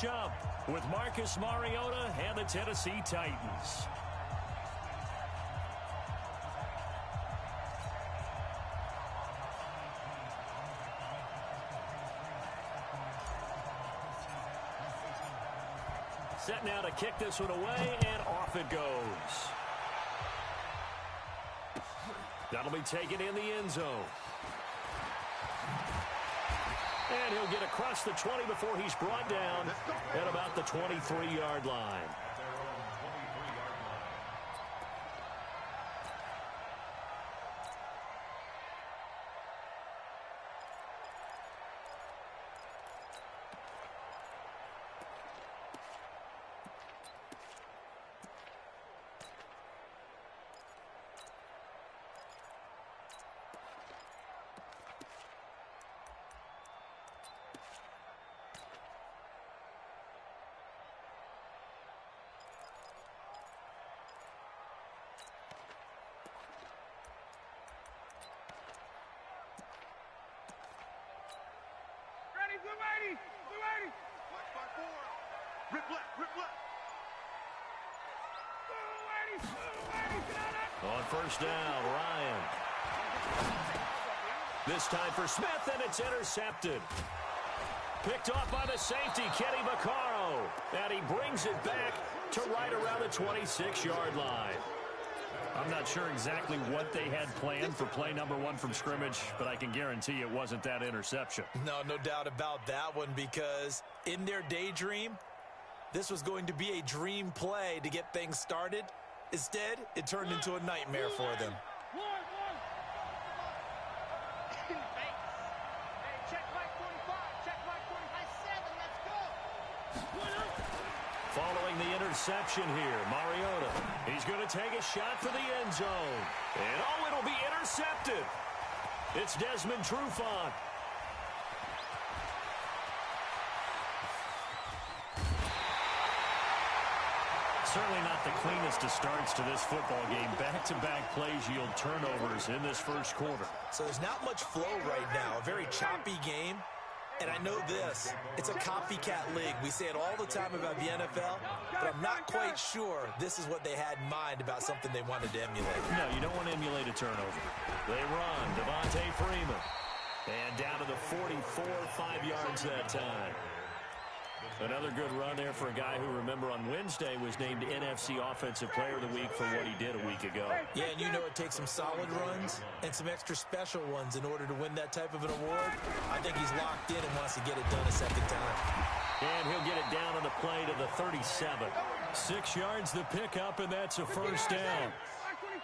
Jump with Marcus Mariota and the Tennessee Titans. Set now to kick this one away, and off it goes. That'll be taken in the end zone. And he'll get across the 20 before he's brought down at about the 23-yard line. On first down, Ryan. This time for Smith, and it's intercepted. Picked off by the safety, Kenny Vaccaro. And he brings it back to right around the 26-yard line. I'm not sure exactly what they had planned for play number one from scrimmage, but I can guarantee it wasn't that interception. No doubt about that one, because in their daydream, this was going to be a dream play to get things started. Instead, it turned into a nightmare for them. Following the interception here, Mariota. He's going to take a shot for the end zone. And it'll be intercepted. It's Desmond Trufant. Certainly not the cleanest of starts to this football game. Back-to-back plays yield turnovers in this first quarter. So there's not much flow right now. A very choppy game. And I know this, it's a copycat league. We say it all the time about the NFL, but I'm not quite sure this is what they had in mind about something they wanted to emulate. No, you don't want to emulate a turnover. They run, Devontae Freeman. And down to the 44, 5 yards that time. Another good run there for a guy who, remember, on Wednesday was named NFC Offensive Player of the Week for what he did a week ago. Yeah, and you know it takes some solid runs and some extra special ones in order to win that type of an award. I think he's locked in and wants to get it done a second time. And he'll get it down on the play to the 37. 6 yards the pickup, and that's a first down.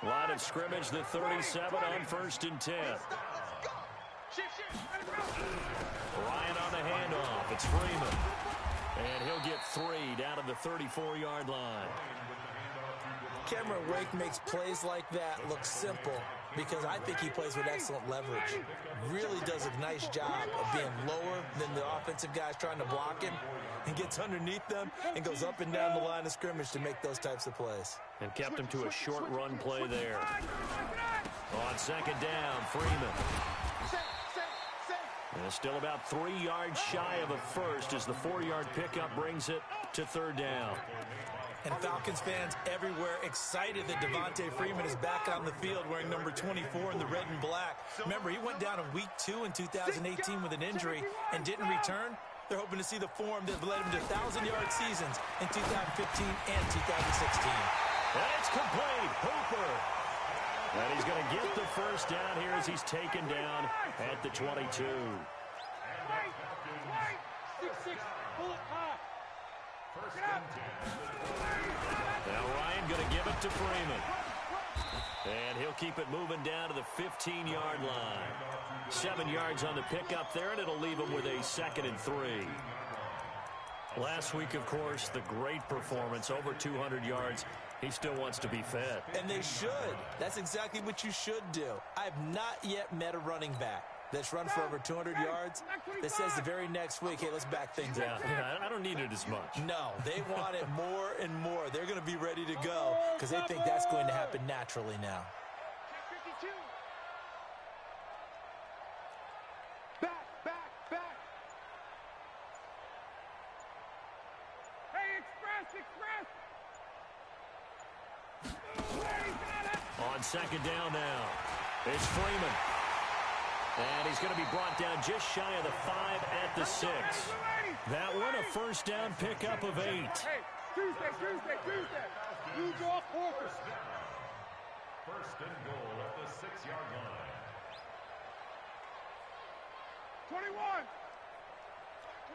Line of scrimmage, the 37 on 1st and 10. Ryan on the handoff. It's Freeman. And he'll get 3 down to the 34-yard line. Cameron Wake makes plays like that look simple because I think he plays with excellent leverage. Really does a nice job of being lower than the offensive guys trying to block him, and gets underneath them and goes up and down the line of scrimmage to make those types of plays. And kept him to a short run play there. On second down, Freeman. And still about 3 yards shy of a first as the 4-yard pickup brings it to 3rd down. And Falcons fans everywhere excited that Devontae Freeman is back on the field wearing number 24 in the red and black. Remember, he went down in week 2 in 2018 with an injury and didn't return. They're hoping to see the form that led him to 1,000-yard seasons in 2015 and 2016. And it's complete. Hooper. And he's going to get the first down here as he's taken down at the 22. Now Ryan going to give it to Freeman. And he'll keep it moving down to the 15-yard line. 7 yards on the pickup there, and it'll leave him with a 2nd and 3. Last week, of course, the great performance, over 200 yards. He still wants to be fed. And they should. That's exactly what you should do. I've not yet met a running back that's run for over 200 yards that says the very next week, hey, let's back things up. Yeah, I don't need it as much. No, they want it more and more. They're going to be ready to go because they think that's going to happen naturally now. On second down now, it's Freeman. And he's going to be brought down just shy of the 5 at the 6. That one a first down pickup of 8. Hey, Tuesday. Use your focus. First and goal at the 6-yard line. 21.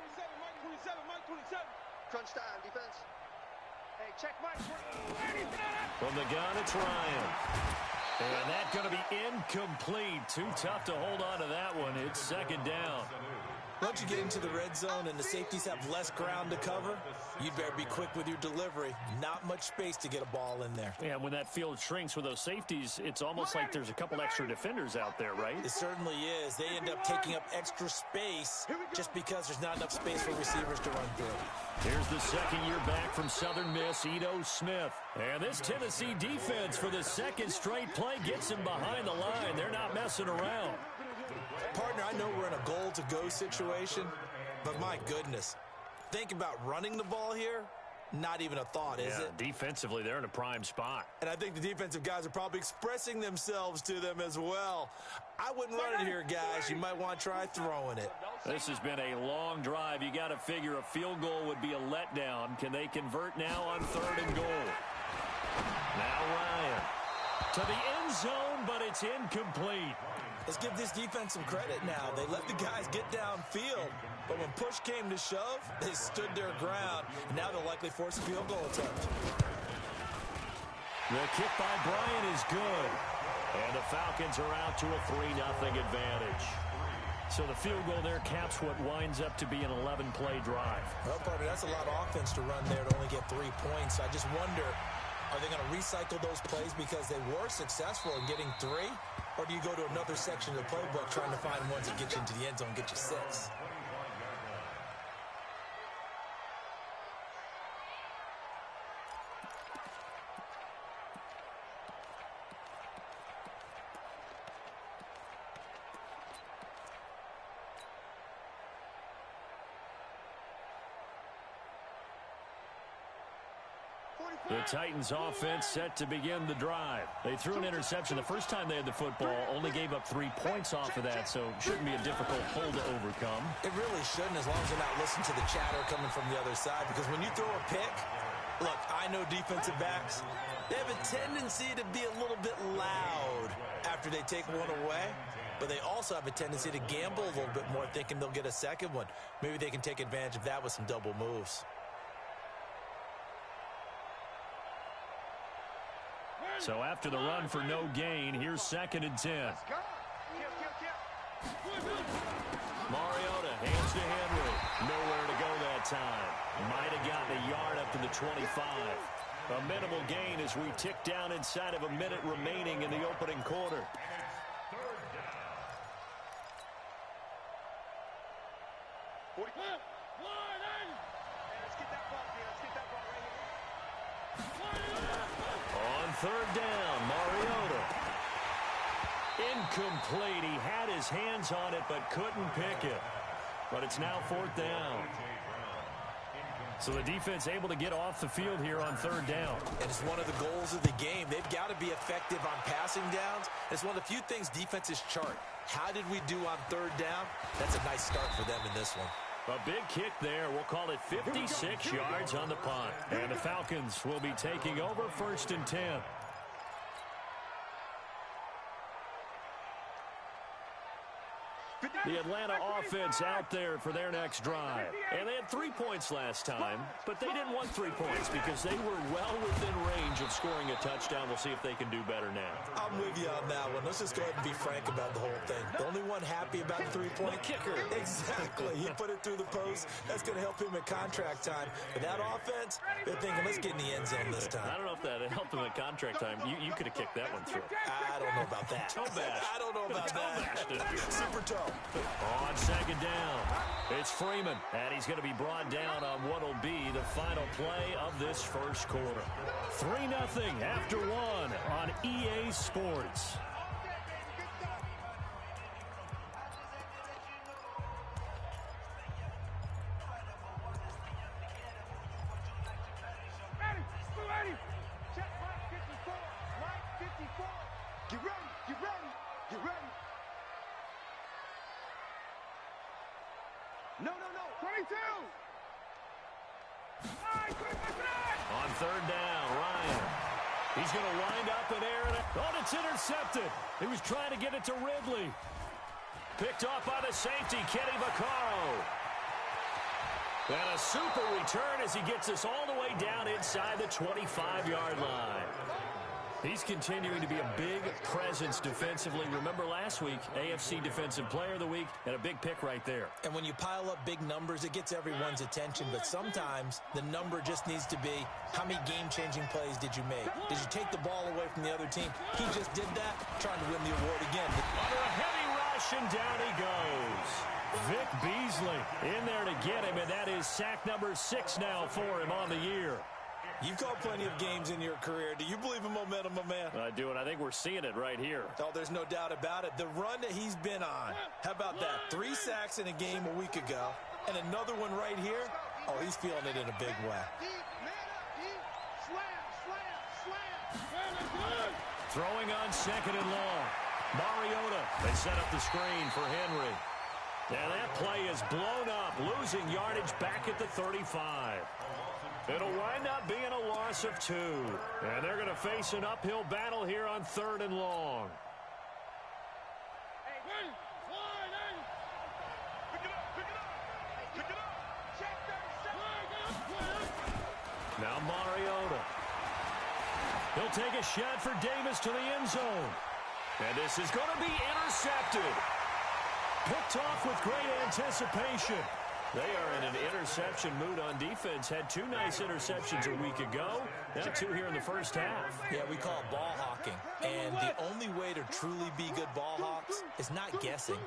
27. Crunch time, defense. Hey, check Mike. From the gun, it's Ryan. And that's going to be incomplete. Too tough to hold on to that one. It's second down. Once you get into the red zone and the safeties have less ground to cover, you'd better be quick with your delivery. Not much space to get a ball in there. Yeah, when that field shrinks with those safeties, it's almost like there's a couple extra defenders out there, right? It certainly is. They end up taking up extra space just because there's not enough space for receivers to run through. Here's the second year back from Southern Miss, Ito Smith. And this Tennessee defense for the second straight play gets him behind the line. They're not messing around. Partner, I know we're in a goal-to-go situation, but my goodness, think about running the ball here. Not even a thought, is it? Defensively, they're in a prime spot. And I think the defensive guys are probably expressing themselves to them as well. I wouldn't run it here, guys. You might want to try throwing it. This has been a long drive. You got to figure a field goal would be a letdown. Can they convert now on 3rd and goal? Now Ryan to the end zone, but it's incomplete. Let's give this defense some credit now. They let the guys get downfield, but when push came to shove, they stood their ground, and now they'll likely force a field goal attempt. The kick by Bryant is good, and the Falcons are out to a 3-0 advantage. So the field goal there caps what winds up to be an 11-play drive. Well, partner, that's a lot of offense to run there to only get 3 points. I just wonder, are they going to recycle those plays because they were successful in getting 3? Or do you go to another section of the playbook trying to find ones that get you into the end zone, get you 6? The Titans offense set to begin the drive. They threw an interception the first time they had the football, only gave up 3 points off of that, so shouldn't be a difficult hole to overcome. It really shouldn't, as long as they're not listening to the chatter coming from the other side, because when you throw a pick, look, I know defensive backs, they have a tendency to be a little bit loud after they take one away, but they also have a tendency to gamble a little bit more, thinking they'll get a second one. Maybe they can take advantage of that with some double moves. So after the run for no gain, here's 2nd and 10. Mariota hands to Henry. Nowhere to go that time. Might have gotten a yard up to the 25. A minimal gain as we tick down inside of a minute remaining in the opening quarter. On 3rd down, Mariota. Incomplete. He had his hands on it but couldn't pick it. But it's now 4th down. So the defense able to get off the field here on 3rd down. And it's one of the goals of the game. They've got to be effective on passing downs. It's one of the few things defenses chart. How did we do on 3rd down? That's a nice start for them in this one. A big kick there. We'll call it 56 yards on the punt. And the Falcons will be taking over 1st and 10. The Atlanta offense out there for their next drive. And they had 3 points last time, but they didn't want 3 points because they were well within range of scoring a touchdown. We'll see if they can do better now. I'm with you on that one. Let's just go ahead and be frank about the whole thing. The only one happy about the 3-point kicker. Exactly. He put it through the post. That's going to help him at contract time. But that offense, they're thinking, let's get in the end zone this time. I don't know if that helped him at contract time. You could have kicked that one through. I don't know about that. Toe bash. I don't know about that. Super toe. On 2nd down, it's Freeman, and he's going to be brought down on what will be the final play of this first quarter. 3-0 after 1 on EA Sports. No. 22. On third down, Ryan. He's going to wind up in air. Oh, it's intercepted. He was trying to get it to Ridley. Picked off by the safety, Kenny Vaccaro. And a super return as he gets us all the way down inside the 25-yard line. He's continuing to be a big presence defensively. Remember last week, AFC Defensive Player of the Week, and a big pick right there. And when you pile up big numbers, it gets everyone's attention. But sometimes the number just needs to be, how many game-changing plays did you make? Did you take the ball away from the other team? He just did that, trying to win the award again. Under a heavy rush, and down he goes. Vic Beasley in there to get him, and that is sack number 6 now for him on the year. You've called plenty of games in your career. Do you believe in momentum, my man? I do, and I think we're seeing it right here. Oh, there's no doubt about it. The run that he's been on. How about that? 3 sacks in a game a week ago, and another one right here. Oh, he's feeling it in a big way. Throwing on second and long. Mariota. They set up the screen for Henry. And that play is blown up, losing yardage back at the 35. It'll wind up being a loss of 2. And they're going to face an uphill battle here on third and long. Now Mariota. He'll take a shot for Davis to the end zone. And this is going to be intercepted. Picked off with great anticipation. They are in an interception mood on defense. Had 2 nice interceptions a week ago. Now 2 here in the first half. Yeah, we call it ball hawking. And the only way to truly be good ball hawks is not guessing.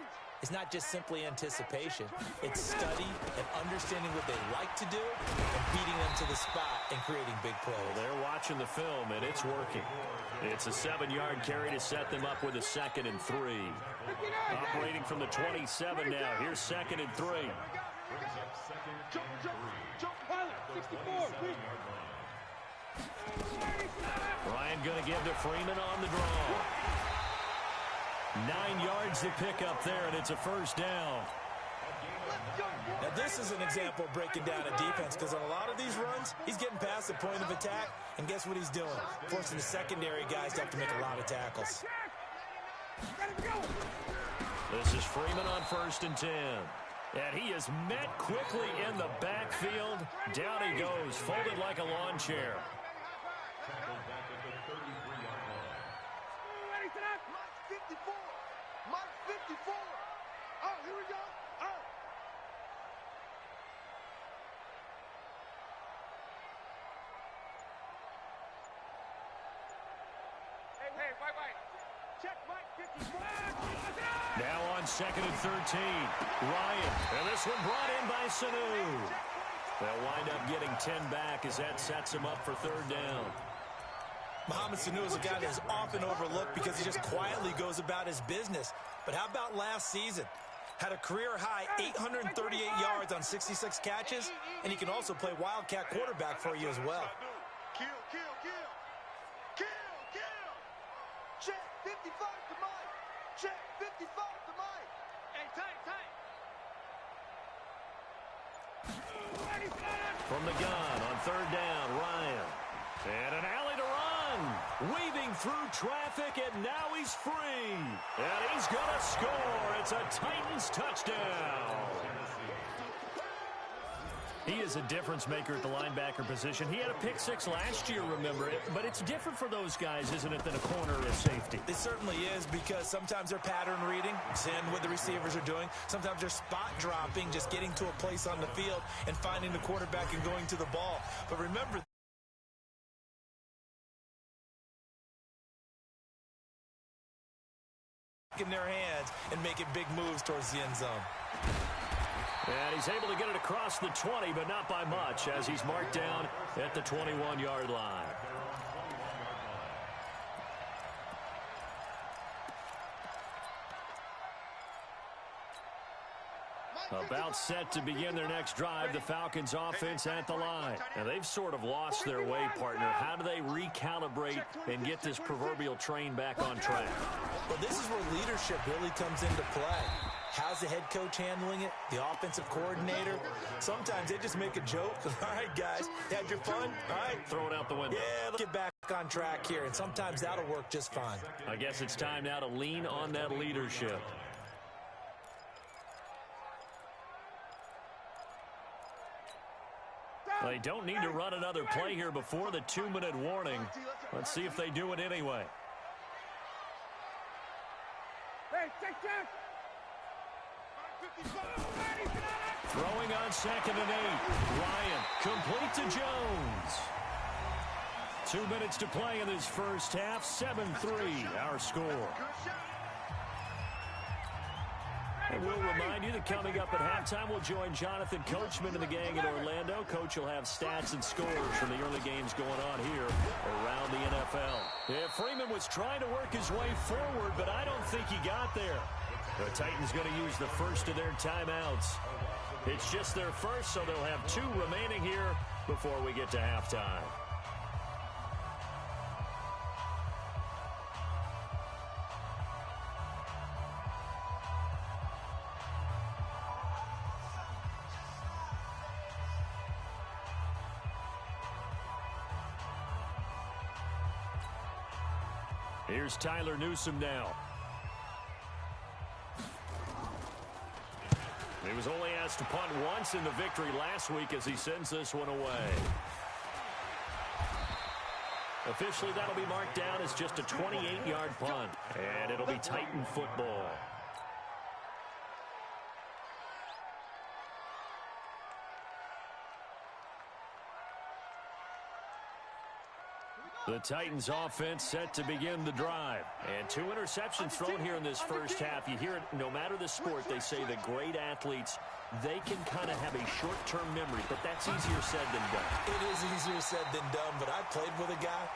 It's not just simply anticipation. It's study and understanding what they like to do and beating them to the spot and creating big plays. Well, they're watching the film, and it's working. It's a 7-yard carry to set them up with a 2nd and 3. Operating from the 27 now. Here's 2nd and 3. Jump, pilot, 64, Ryan going to give to Freeman on the draw. 9 yards to pick up there, and it's a first down. Now, this is an example of breaking down a defense, because on a lot of these runs, he's getting past the point of attack, and guess what he's doing? Forcing the secondary guys to have to make a lot of tackles. This is Freeman on 1st and 10. And he is met quickly in the backfield. Down he goes, folded like a lawn chair. Mike 54. Mike 54. Oh, here we go. Oh. Hey, wait. Check Mike 54. Now on 2nd and 13. Ryan. And this one brought in by Sanu. They'll wind up getting 10 back as that sets him up for 3rd down. Mohamed Sanu is a guy that is often overlooked because he just quietly goes about his business. But how about last season? Had a career-high 838 yards on 66 catches, and he can also play wildcat quarterback for you as well. Kill. Check 55 to Mike. Check 55 to Mike. Hey, tight. From the gun on 3rd down, Ryan. And an alley to run. Weaving through traffic, and now he's free. And he's going to score. It's a Titans touchdown. He is a difference maker at the linebacker position. He had a pick 6 last year, remember it. But it's different for those guys, isn't it, than a corner or a safety? It certainly is, because sometimes they're pattern reading, seeing what the receivers are doing. Sometimes they're spot dropping, just getting to a place on the field and finding the quarterback and going to the ball. But remember, in their hands and making big moves towards the end zone. And he's able to get it across the 20, but not by much, as he's marked down at the 21-yard line. About set to begin their next drive, the Falcons offense at the line. And they've sort of lost their way, partner. How do they recalibrate and get this proverbial train back on track? Well, this is where leadership really comes into play. How's the head coach handling it? The offensive coordinator? Sometimes they just make a joke. All right, guys, had your fun? All right. Throw it out the window. Yeah, let's get back on track here, and sometimes that'll work just fine. I guess it's time now to lean on that leadership. They don't need to run another play here before the 2-minute warning. Let's see if they do it anyway. Hey, check. Throwing on 2nd and 8. Ryan complete to Jones. 2 minutes to play in this first half. 7-3 our score. And we'll remind you that coming up at halftime, we'll join Jonathan Coachman and the gang in Orlando. Coach will have stats and scores from the early games going on here around the NFL. Yeah, Freeman was trying to work his way forward, but I don't think he got there. The Titans going to use the first of their timeouts. It's just their first, so they'll have 2 remaining here before we get to halftime. Here's Tyler Newsome now. He was only asked to punt once in the victory last week as he sends this one away. Officially, that'll be marked down as just a 28-yard punt, and it'll be Titan football. The Titans offense set to begin the drive. And 2 interceptions thrown here in this first half. You hear it no matter the sport. They say the great athletes, they can kind of have a short-term memory, but that's easier said than done. It is easier said than done, but I played with a guy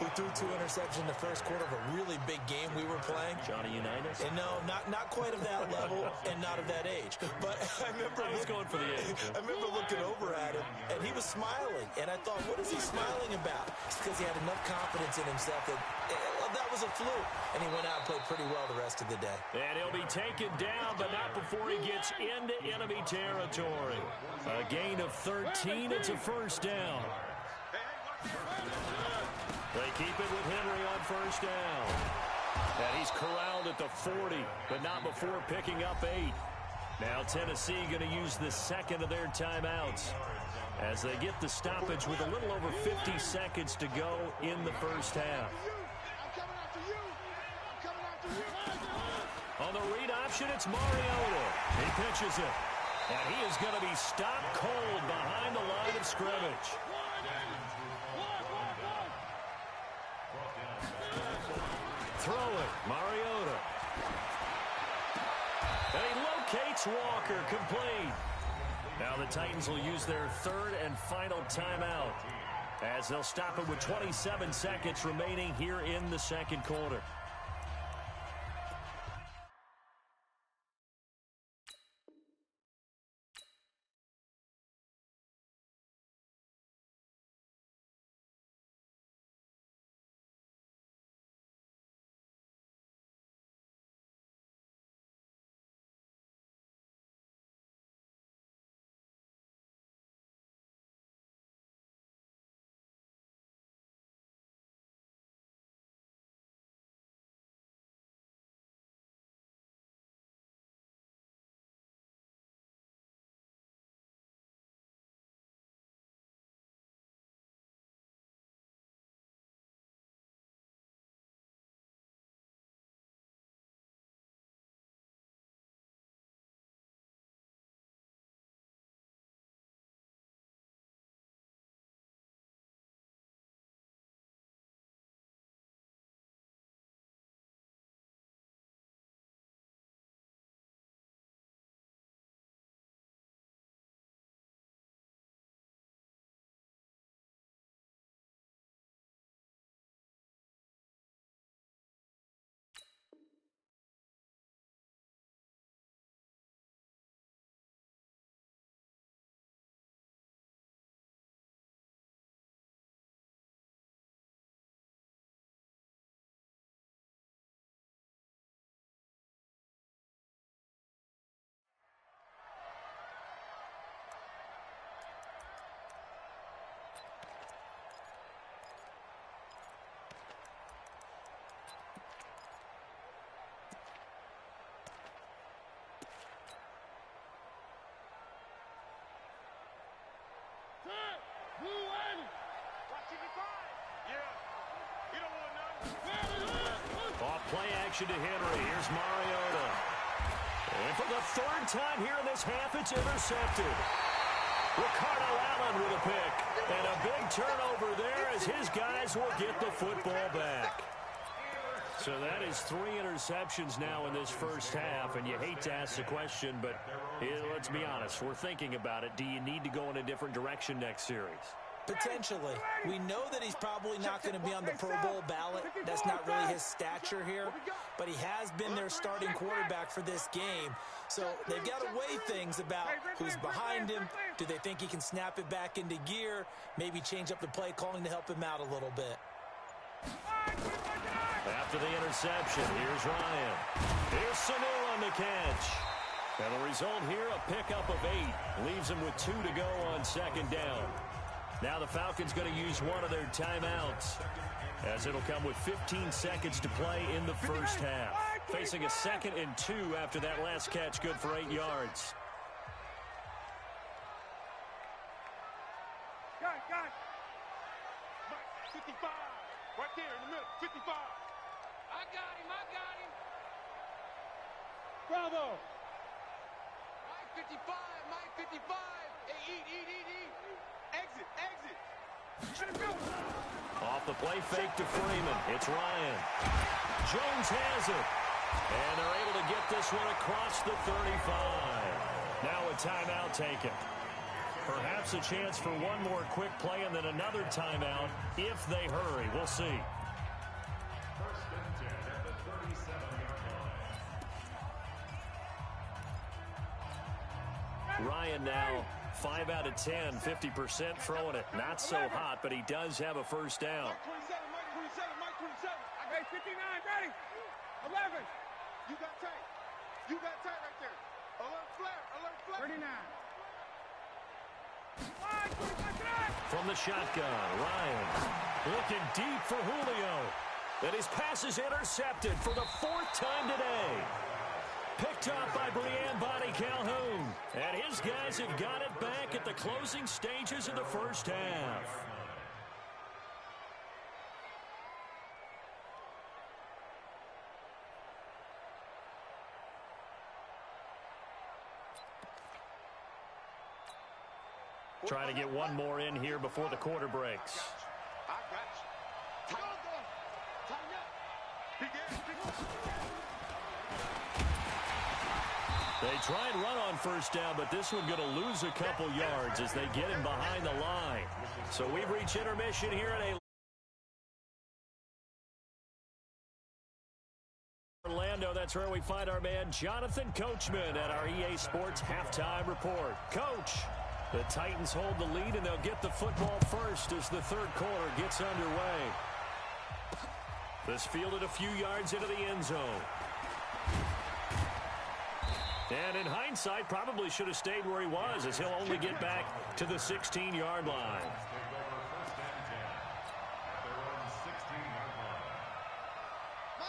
who threw 2 interceptions in the first quarter of a really big game we were playing. Johnny Unitas? And no, not quite of that level and not of that age. But I remember I was going for the age. I remember looking over at him, and he was smiling. And I thought, what is he smiling about? It's because he had enough confidence in himself that that was a fluke. And he went out and played pretty well the rest of the day. And he'll be taken down, but not before he gets into enemy territory. A gain of 13. It's a first down. They keep it with Henry on first down. And he's corralled at the 40, but not before picking up 8. Now Tennessee going to use the second of their timeouts as they get the stoppage with a little over 50 seconds to go in the first half. On the read option, it's Mariota. He pitches it. And he is going to be stopped cold behind the line of scrimmage. Throw it, Mariota. And he locates Walker, complete. Now the Titans will use their 3rd and final timeout as they'll stop it with 27 seconds remaining here in the second quarter. Off play action to Henry. Here's Mariota. And for the third time here in this half, it's intercepted. Ricardo Allen with a pick. And a big turnover there as his guys will get the football back. So that is 3 interceptions now in this first half, and you hate to ask the question, but let's be honest, we're thinking about it. Do you need to go in a different direction next series? Potentially. We know that he's probably not going to be on the Pro Bowl ballot. That's not really his stature here, but he has been their starting quarterback for this game. So they've got to weigh things about who's behind him. Do they think he can snap it back into gear? Maybe change up the play calling to help him out a little bit. After the interception, here's Ryan. Here's Sanu on the catch. And the result here, a pickup of 8. Leaves him with 2 to go on second down. Now the Falcons going to use one of their timeouts, as it'll come with 15 seconds to play in the first half. Facing a 2nd and 2 after that last catch, good for 8 yards. Got. 55. Right there in the middle. 55. I got him. Bravo. Mike 55. Hey, eat. Exit. Off the play fake to Freeman. It's Ryan. Jones has it. And they're able to get this one across the 35. Now a timeout taken. Perhaps a chance for one more quick play and then another timeout if they hurry. We'll see. First and 10 at the 37-yard line. Ryan now 5 out of 10, 50% throwing it. Not so hot, but he does have a first down. Mike 27. Hey, 59, ready. 11. You got tight right there. Alert flare. 39. From the shotgun, Ryan looking deep for Julio. And his pass is intercepted for the 4th time today. Picked up by Brian Bonnie Calhoun. And his guys have got it back at the closing stages of the first half. Trying to get one more in here before the quarter breaks. I got you. Tighten up. They try and run on first down, but this one going to lose a couple yards as they get him behind the line. So we've reached intermission here at Orlando. That's where we find our man Jonathan Coachman at our EA Sports Halftime Report. Coach, the Titans hold the lead, and they'll get the football first as the third quarter gets underway. This fielded a few yards into the end zone. And in hindsight, probably should have stayed where he was, as he'll only get back to the 16-yard line.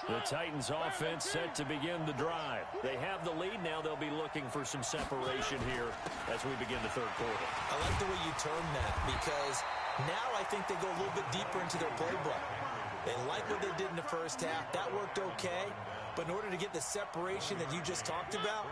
The Titans offense set to begin the drive. They have the lead. Now they'll be looking for some separation here as we begin the third quarter. I like the way you termed that, because now I think they go a little bit deeper into their playbook. They like what they did in the first half. That worked okay. But in order to get the separation that you just talked about,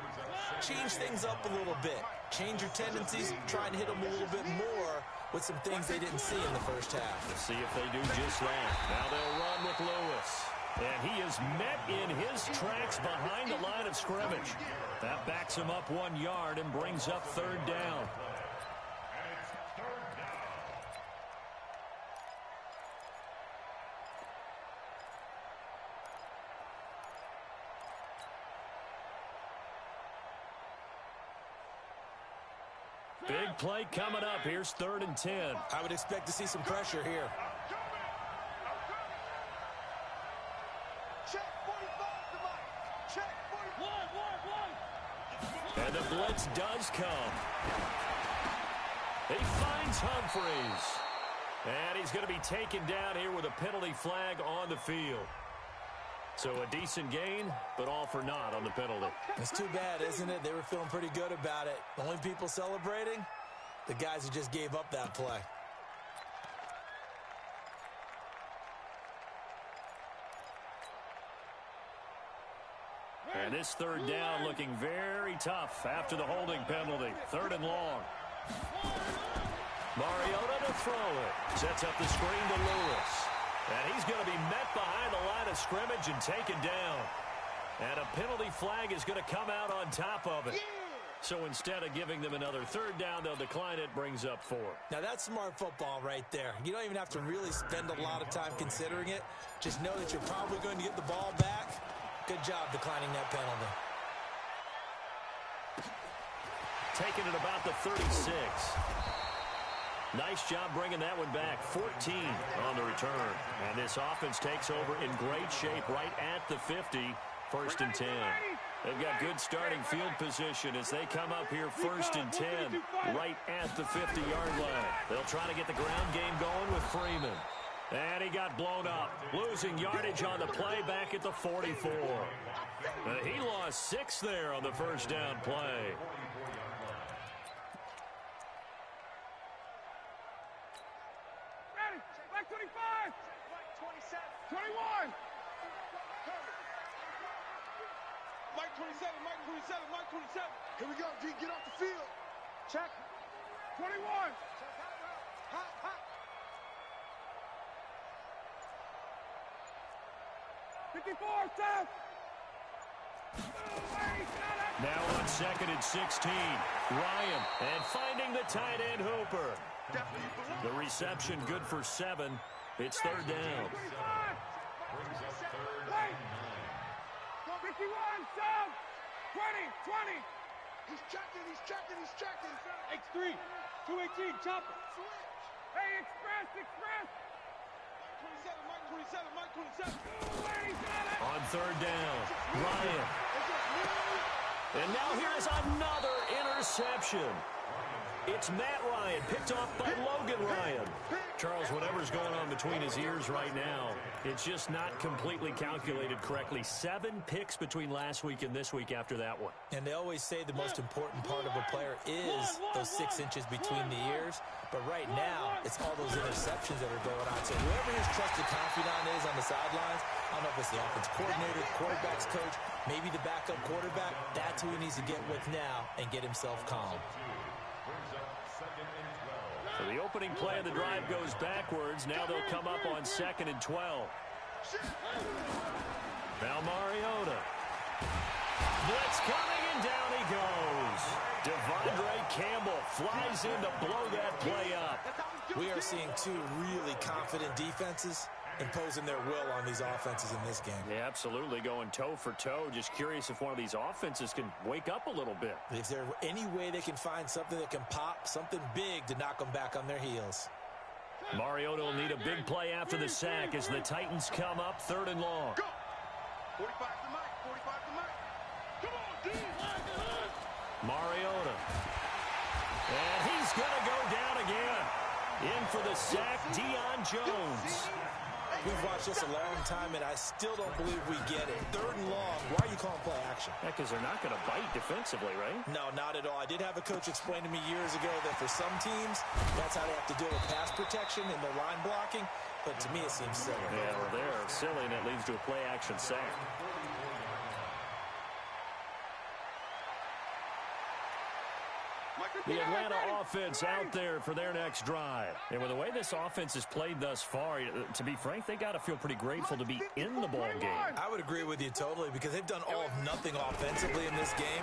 change things up a little bit. Change your tendencies, try and hit them a little bit more with some things they didn't see in the first half. Let's see if they do just that. Now they'll run with Lewis. And he is met in his tracks behind the line of scrimmage. That backs him up 1 yard and brings up third down. Big play coming up. Here's 3rd and 10. I would expect to see some pressure here. Check 45 to Mike. Check 45. And the blitz does come. He finds Humphreys. And he's going to be taken down here with a penalty flag on the field. So a decent gain, but all for naught on the penalty. It's too bad, isn't it? They were feeling pretty good about it. The only people celebrating, the guys who just gave up that play. And this third down looking very tough after the holding penalty. 3rd and long. Mariota to throw it. Sets up the screen to Lewis. And he's going to be met behind the line of scrimmage and taken down. And a penalty flag is going to come out on top of it. So instead of giving them another 3rd down, they'll decline it. Brings up 4. Now, that's smart football right there. You don't even have to really spend a lot of time considering it. Just know that you're probably going to get the ball back. Good job declining that penalty. Taking it about the 36. Nice job bringing that one back. 14 on the return. And this offense takes over in great shape right at the 50. 1st and 10. They've got good starting field position as they come up here 1st and 10 right at the 50-yard line. They'll try to get the ground game going with Freeman. And he got blown up, losing yardage on the play back at the 44. He lost 6 there on the 1st down play. Ready, Mike 25. 21. Mike 27, Mike 27, Mike 27. Here we go, D. Get off the field. Check. 21. Hot, hot. 54, stop. Now on 2nd and 16. Ryan, and finding the tight end Hooper. The reception good for 7. It's 3rd down. 51, stop. 20. He's checking, he's checking, he's checking. X3, 218, chopper. Hey, express. 27, Mike 27. On 3rd down, Ryan. And now here's another interception. It's Matt Ryan, picked off by Logan Ryan. Charles, whatever's going on between his ears right now, it's just not completely calculated correctly. 7 picks between last week and this week after that one. And they always say the most important part of a player is those 6 inches between the ears. But right now, it's all those interceptions that are going on. So whoever his trusted confidant is on the sidelines, I don't know if it's the offense coordinator, the quarterback's coach, maybe the backup quarterback, that's who he needs to get with now and get himself calm. So the opening play of the drive goes backwards. Now they'll come up on 2nd and 12. Now Mariota. Blitz coming, and down he goes. Devondre Campbell flies in to blow that play up. We are seeing 2 really confident defenses imposing their will on these offenses in this game. Yeah, absolutely, going toe for toe. Just curious if one of these offenses can wake up a little bit. Is there any way they can find something that can pop, something big to knock them back on their heels? Mariota will need a big play after the sack as the Titans come up 3rd and long. Go. 45 to Mike, 45 to Mike. Come on, D. Mariota. And he's going to go down again. In for the sack, Deion Jones. We've watched this a long time, and I still don't believe we get it. 3rd and long. Why are you calling play action? Yeah, because they're not going to bite defensively, right? No, not at all. I did have a coach explain to me years ago that for some teams, that's how they have to deal with pass protection and their line blocking. But to me, it seems silly. Yeah, well, they're silly, and it leads to a play action sack. The Atlanta offense out there for their next drive. And with the way this offense has played thus far, to be frank, they got to feel pretty grateful to be in the ball game. I would agree with you totally because they've done all of nothing offensively in this game,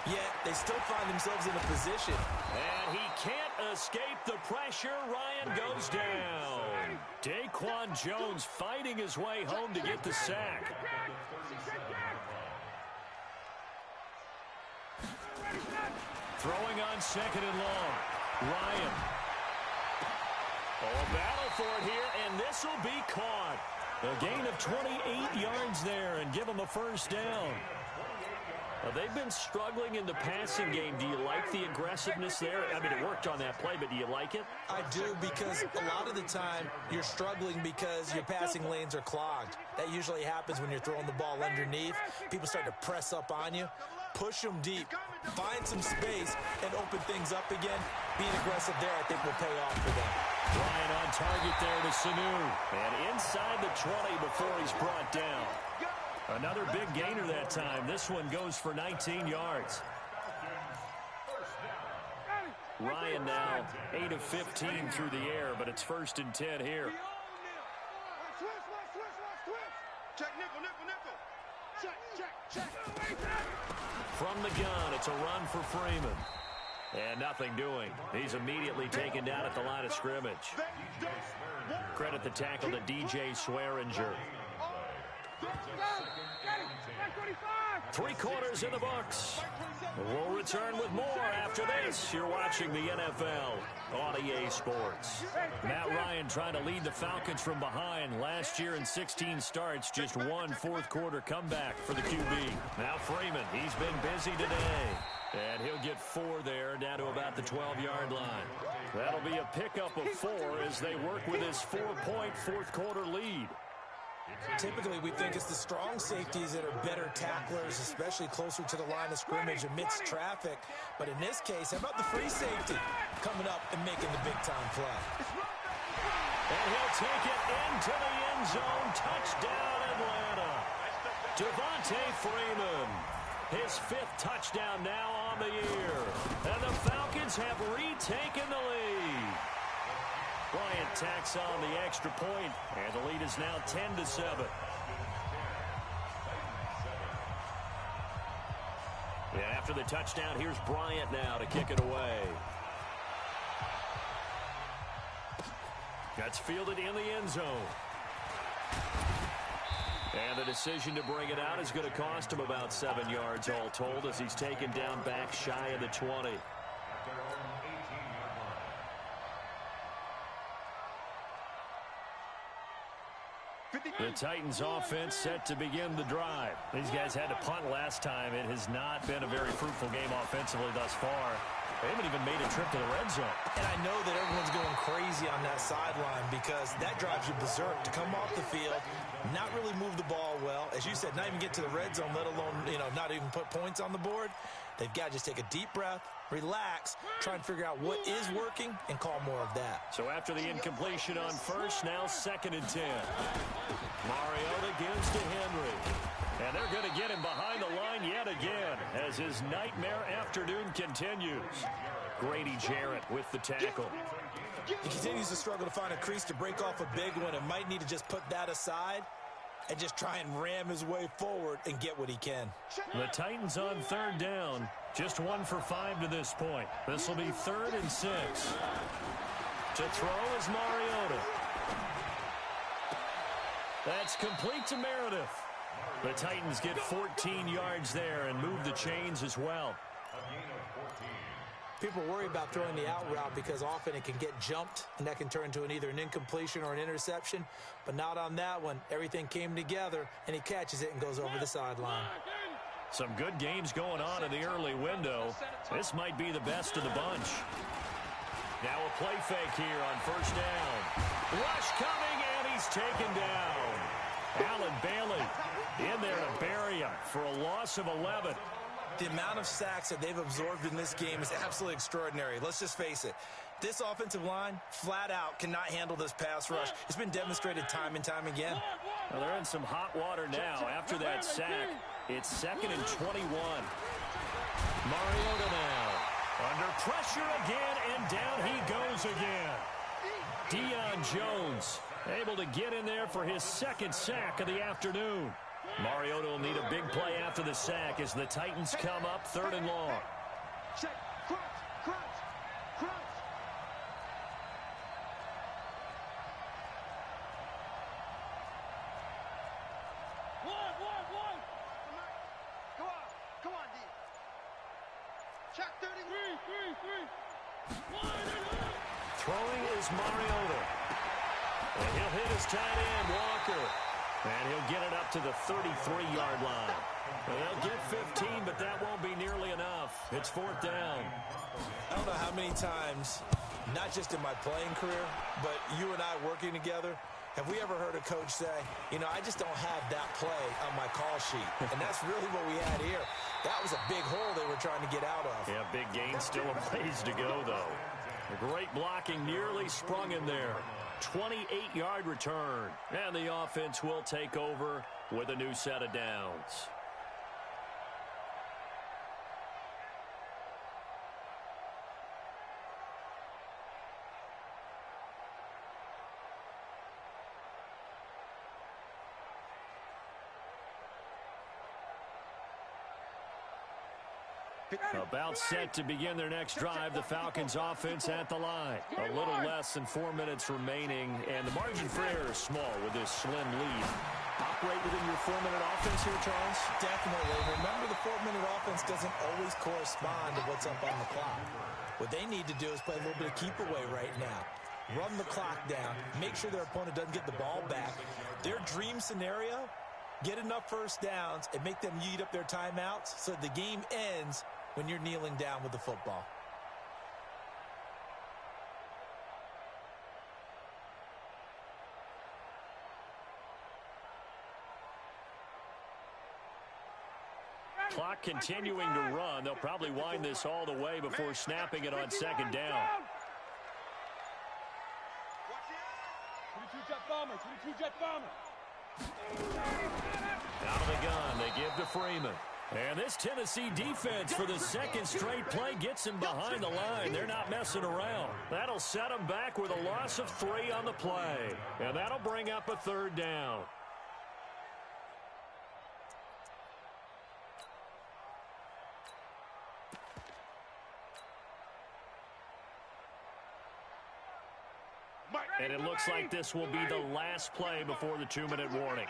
yet they still find themselves in a position. And he can't escape the pressure. Ryan goes down. Daquan Jones fighting his way home to get the sack. Throwing on 2nd and long. Ryan. Oh, a battle for it here, and this will be caught. A gain of 28 yards there and give them a 1st down. They've been struggling in the passing game. Do you like the aggressiveness there? I mean, it worked on that play, but do you like it? I do, because a lot of the time you're struggling because your passing lanes are clogged. That usually happens when you're throwing the ball underneath. People start to press up on you. Push them deep. Find some space and open things up again. Being aggressive there, I think, will pay off for them. Ryan on target there to Sanu. And inside the 20 before he's brought down. Another big gainer that time. This one goes for 19 yards. Ryan now 8 of 15 through the air, but it's 1st and 10 here. Check, nickel, nickel, nickel. Check. From the gun, it's a run for Freeman. And nothing doing. He's immediately taken down at the line of scrimmage. Credit the tackle to DJ Swearinger. 3 quarters in the books. We'll return with more after this. You're watching the NFL on EA Sports. Matt Ryan trying to lead the Falcons from behind. Last year in 16 starts, just 1 fourth-quarter comeback for the QB. Now Freeman, he's been busy today. And he'll get 4 there, down to about the 12-yard line. That'll be a pickup of 4 as they work with his 4-point fourth-quarter lead. Typically, we think it's the strong safeties that are better tacklers, especially closer to the line of scrimmage amidst traffic. But in this case, how about the free safety coming up and making the big-time play? And he'll take it into the end zone. Touchdown, Atlanta. Devontae Freeman. His 5th touchdown now on the year. And the Falcons have retaken the lead. Bryant tacks on the extra point, and the lead is now 10-7. And after the touchdown, here's Bryant now to kick it away. That's fielded in the end zone. And the decision to bring it out is going to cost him about 7 yards all told as he's taken down back shy of the 20. The Titans offense set to begin the drive. These guys had to punt last time. It has not been a very fruitful game offensively thus far. They haven't even made a trip to the red zone. And I know that everyone's going crazy on that sideline because that drives you berserk to come off the field, not really move the ball well. As you said, not even get to the red zone, let alone, not even put points on the board. They've got to just take a deep breath, relax, try and figure out what is working, and call more of that. So after the incompletion on first, now 2nd and 10. Mariota gives to Henry. And they're going to get him behind the line yet again as his nightmare afternoon continues. Grady Jarrett with the tackle. He continues to struggle to find a crease to break off a big one and might need to just put that aside and just try and ram his way forward and get what he can. The Titans on 3rd down. Just 1 for 5 to this point. This will be 3rd and 6. To throw is Mariota. That's complete to Meredith. The Titans get 14 yards there and move the chains as well. People worry about throwing the out route because often it can get jumped, and that can turn into either an incompletion or an interception. But not on that one. Everything came together, and he catches it and goes over the sideline. Some good games going on in the early window. This might be the best of the bunch. Now a play fake here on 1st down. Rush coming, and he's taken down. Allen Bailey in there to bury him for a loss of 11. The amount of sacks that they've absorbed in this game is absolutely extraordinary. Let's just face it. This offensive line, flat out, cannot handle this pass rush. It's been demonstrated time and time again. Well, they're in some hot water now after that sack. It's 2nd and 21. Mariota now under pressure again, and down he goes again. Deion Jones able to get in there for his 2nd sack of the afternoon. Mariota will need a big play after the sack as the Titans come up 3rd and long. Check, crunch, crunch, crunch. One. Come on, D. Check 33. Throwing is Mariota. And he'll hit his tight end, Walker. And he'll get it up to the 33-yard line. Well, they'll get 15, but that won't be nearly enough. It's 4th down. I don't know how many times, not just in my playing career, but you and I working together, have we ever heard a coach say, I just don't have that play on my call sheet. And that's really what we had here. That was a big hole they were trying to get out of. Yeah, big gain, still a ways to go, though. The great blocking nearly sprung in there. 28-yard return. And the offense will take over with a new set of downs. About set to begin their next drive. The Falcons offense at the line. A little less than 4 minutes remaining, and the margin for error is small with this slim lead. Operate within your 4-minute offense here, Charles? Definitely. Remember, the 4-minute offense doesn't always correspond to what's up on the clock. What they need to do is play a little bit of keep away right now. Run the clock down. Make sure their opponent doesn't get the ball back. Their dream scenario, get enough first downs and make them eat up their timeouts so the game ends when you're kneeling down with the football. Clock continuing to run. They'll probably wind this all the way before snapping it on second down. 22 jet bomber, 22 jet bomber. Out of the gun, they give to Freeman. And this Tennessee defense for the second straight play gets him behind the line. They're not messing around. That'll set them back with a loss of 3 on the play. And that'll bring up a third down. And it looks like this will be the last play before the 2-minute warning.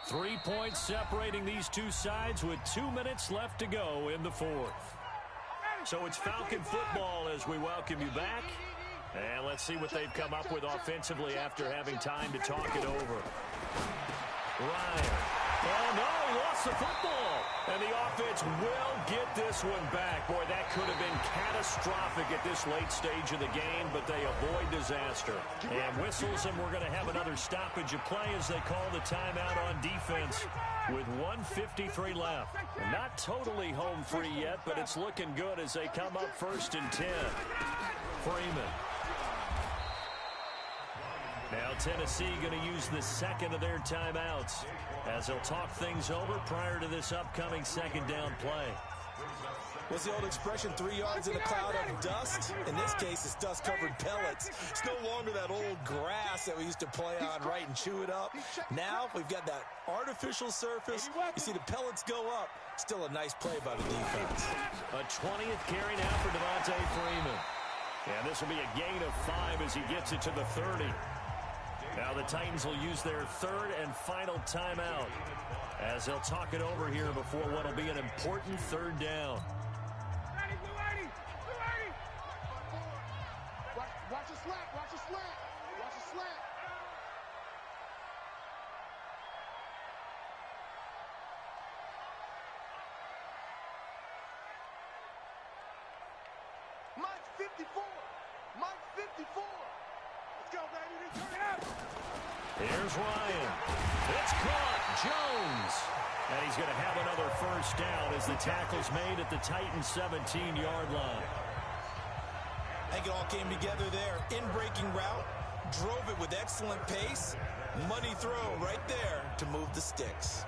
3 points separating these two sides with 2 minutes left to go in the fourth. So it's Falcon football as we welcome you back. And let's see what they've come up with offensively after having time to talk it over. Ryan. Oh, no, he lost the football. And the offense will get this one back. Boy, that could have been catastrophic at this late stage of the game, but they avoid disaster. And whistles, and we're going to have another stoppage of play as they call the timeout on defense with 1:53 left. And not totally home free yet, but it's looking good as they come up 1st and 10. Freeman. Now Tennessee going to use the second of their timeouts as they'll talk things over prior to this upcoming second down play. What's the old expression, 3 yards in a cloud of dust? In this case, it's dust-covered pellets. It's no longer that old grass that we used to play on, right, and chew it up. Now we've got that artificial surface. You see the pellets go up. Still a nice play by the defense. A 20th carry now for Devontae Freeman. And this will be a gain of 5 as he gets it to the 30. Now the Titans will use their third and final timeout as they'll talk it over here before what will be an important third down. Watch a slant, watch a slant, watch a slant. Mike 54, Mike 54. Let's go, baby, turn it up. Here's Ryan. It's caught. Jones. And he's going to have another first down as the tackle's made at the Titans' 17-yard line. I think it all came together there. In-breaking route, drove it with excellent pace. Money throw right there to move the sticks.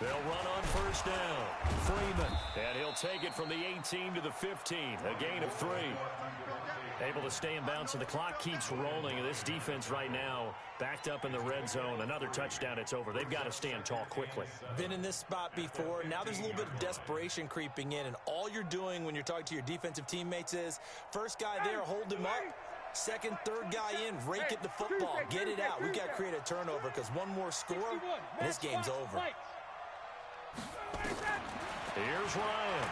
They'll run on first down. Freeman. And he'll take it from the 18 to the 15. A gain of 3. Able to stay in bounds, and the clock keeps rolling. And this defense right now backed up in the red zone. Another touchdown, it's over. They've got to stand tall quickly. Been in this spot before. Now there's a little bit of desperation creeping in. And all you're doing when you're talking to your defensive teammates is, first guy there, hold him up. Second, third guy in, rake at the football. Get it out. We've got to create a turnover because one more score, and this game's over. Here's Ryan.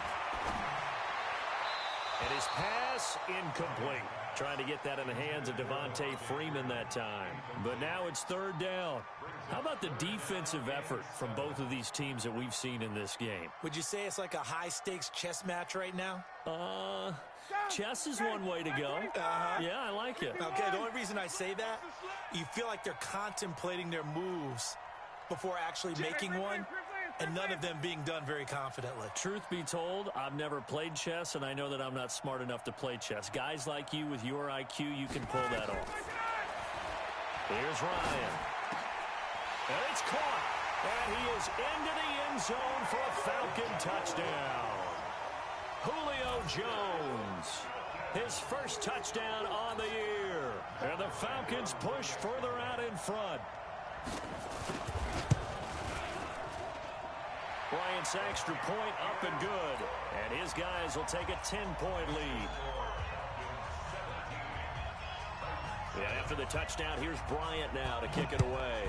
And His pass incomplete. Trying to get that in the hands of Devontae Freeman that time. But now it's third down. How about the defensive effort from both of these teams that we've seen in this game? Would you say it's like a high-stakes chess match right now? Chess is one way to go. Yeah, I like it. Okay, the only reason I say that, you feel like they're contemplating their moves before actually making one, and none of them being done very confidently. Truth be told, I've never played chess, and I know that I'm not smart enough to play chess. Guys like you with your IQ, you can pull that off. Here's Ryan. And it's caught. And he is into the end zone for a Falcon touchdown. Julio Jones, his first touchdown on the year. And the Falcons push further out in front. Bryant's extra point up and good. And his guys will take a 10-point lead. And after the touchdown, here's Bryant now to kick it away.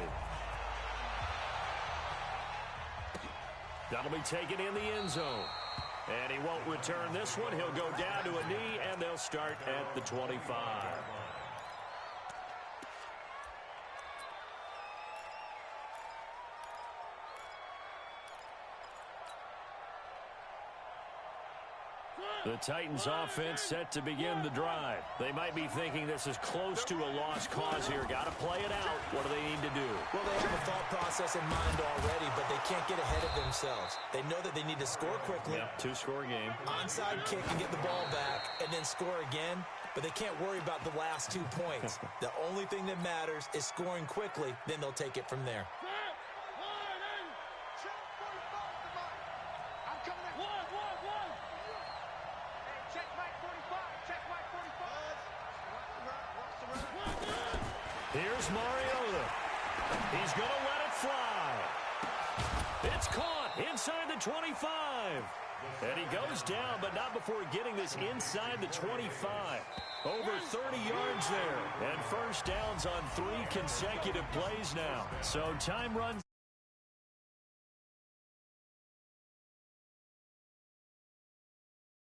That'll be taken in the end zone. And he won't return this one. He'll go down to a knee, and they'll start at the 25. The Titans offense set to begin the drive. They might be thinking this is close to a lost cause here. Got to play it out. What do they need to do? Well, they have a thought process in mind already, but they can't get ahead of themselves. They know that they need to score quickly. Yep, two-score game. Onside kick and get the ball back and then score again, but they can't worry about the last 2 points. The only thing that matters is scoring quickly, then they'll take it from there. Here's Mariota. He's going to let it fly. It's caught inside the 25. And he goes down, but not before getting this inside the 25. Over 30 yards there. And first downs on 3 consecutive plays now. So time runs